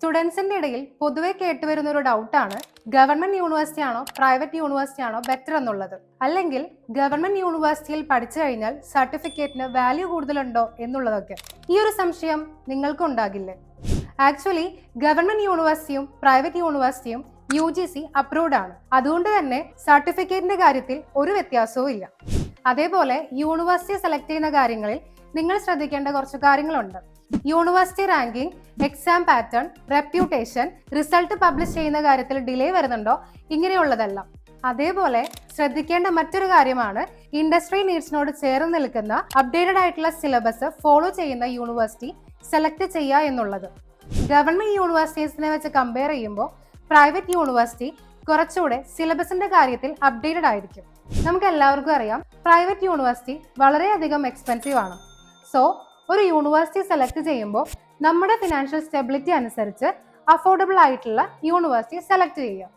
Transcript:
സ്റ്റുഡൻസിന്റെ ഇടയിൽ പൊതുവെ കേട്ടുവരുന്ന ഒരു ഡൗട്ടാണ് ഗവൺമെന്റ് യൂണിവേഴ്സിറ്റി ആണോ പ്രൈവറ്റ് യൂണിവേഴ്സിറ്റി ആണോ ബെറ്റർ എന്നുള്ളത്. അല്ലെങ്കിൽ ഗവൺമെന്റ് യൂണിവേഴ്സിറ്റിയിൽ പഠിച്ചു കഴിഞ്ഞാൽ സർട്ടിഫിക്കറ്റിന് വാല്യൂ കൂടുതലുണ്ടോ എന്നുള്ളതൊക്കെ. ഈ ഒരു സംശയം നിങ്ങൾക്കും ഉണ്ടാകില്ലേ? ആക്ച്വലി ഗവൺമെന്റ് യൂണിവേഴ്സിറ്റിയും പ്രൈവറ്റ് യൂണിവേഴ്സിറ്റിയും UGC അപ്രൂവ്ഡ് ആണ്. അതുകൊണ്ട് തന്നെ സർട്ടിഫിക്കറ്റിന്റെ കാര്യത്തിൽ ഒരു വ്യത്യാസവും ഇല്ല. അതേപോലെ യൂണിവേഴ്സിറ്റി സെലക്ട് ചെയ്യുന്ന കാര്യങ്ങളിൽ നിങ്ങൾ ശ്രദ്ധിക്കേണ്ട കുറച്ച് കാര്യങ്ങളുണ്ട്. University ranking, exam pattern, reputation, result publish ചെയ്യുന്ന കാര്യത്തിൽ ഡിലേ വരുന്നുണ്ടോ, ഇങ്ങനെയുള്ളതെല്ലാം. അതേപോലെ ശ്രദ്ധിക്കേണ്ട മറ്റൊരു കാര്യമാണ് ഇൻഡസ്ട്രി നീഡ്സിനോട് ചേർന്ന് നിൽക്കുന്ന അപ്ഡേറ്റഡ് ആയിട്ടുള്ള സിലബസ് ഫോളോ ചെയ്യുന്ന യൂണിവേഴ്സിറ്റി സെലക്ട് ചെയ്യുക എന്നുള്ളത്. ഗവൺമെന്റ് യൂണിവേഴ്സിറ്റീസിനെ വെച്ച് കമ്പയർ ചെയ്യുമ്പോൾ പ്രൈവറ്റ് യൂണിവേഴ്സിറ്റി കുറച്ചുകൂടെ സിലബസിന്റെ കാര്യത്തിൽ അപ്ഡേറ്റഡ് ആയിരിക്കും. നമുക്ക് എല്ലാവർക്കും അറിയാം പ്രൈവറ്റ് യൂണിവേഴ്സിറ്റി വളരെയധികം എക്സ്പെൻസീവ് ആണ്. സോ ഒരു യൂണിവേഴ്സിറ്റി സെലക്ട് ചെയ്യുമ്പോൾ നമ്മുടെ ഫിനാൻഷ്യൽ സ്റ്റെബിലിറ്റി അനുസരിച്ച് അഫോർഡബിൾ ആയിട്ടുള്ള യൂണിവേഴ്സിറ്റി സെലക്ട് ചെയ്യുക.